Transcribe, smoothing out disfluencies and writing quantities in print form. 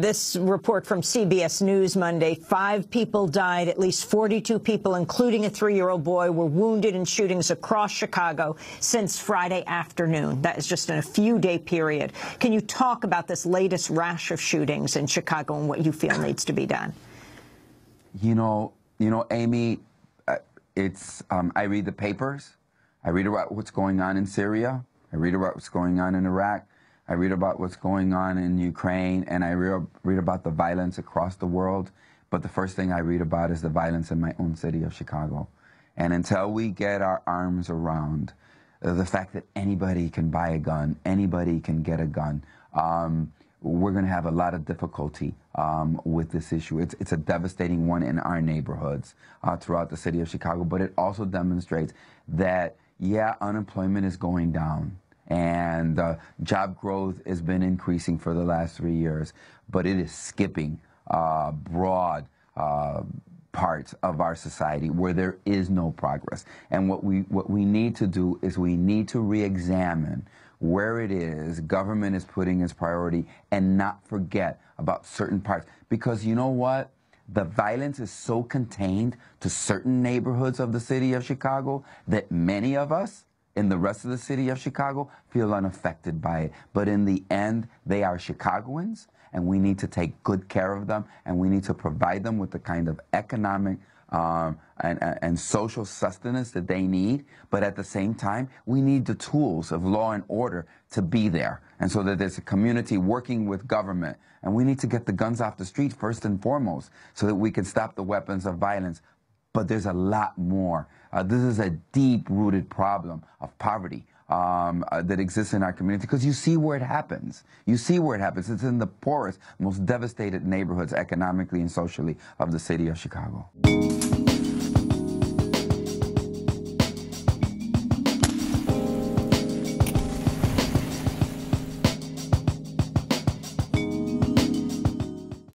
This report from CBS News Monday, 5 people died, at least 42 people, including a 3-year-old boy, were wounded in shootings across Chicago since Friday afternoon. That is just in a few-day period. Can you talk about this latest rash of shootings in Chicago and what you feel needs to be done? You know, Amy, I read the papers. I read about what's going on in Syria. I read about what's going on in Iraq. I read about what's going on in Ukraine, and I read about the violence across the world. But the first thing I read about is the violence in my own city of Chicago. And until we get our arms around the fact that anybody can buy a gun, anybody can get a gun, we're going to have a lot of difficulty with this issue. It's a devastating one in our neighborhoods throughout the city of Chicago, but it also demonstrates that, yeah, unemployment is going down. And job growth has been increasing for the last 3 years, but it is skipping broad parts of our society where there is no progress. And what we need to do is we need to re-examine where it is government is putting its priority and not forget about certain parts. Because you know what? The violence is so contained to certain neighborhoods of the city of Chicago that many of us in the rest of the city of Chicago feel unaffected by it. But in the end, they are Chicagoans, and we need to take good care of them, and we need to provide them with the kind of economic and social sustenance that they need. But at the same time, we need the tools of law and order to be there, and so that there's a community working with government. And we need to get the guns off the street first and foremost so that we can stop the weapons of violence. But there's a lot more. This is a deep-rooted problem of poverty that exists in our community, because you see where it happens. You see where it happens. It's in the poorest, most devastated neighborhoods economically and socially of the city of Chicago.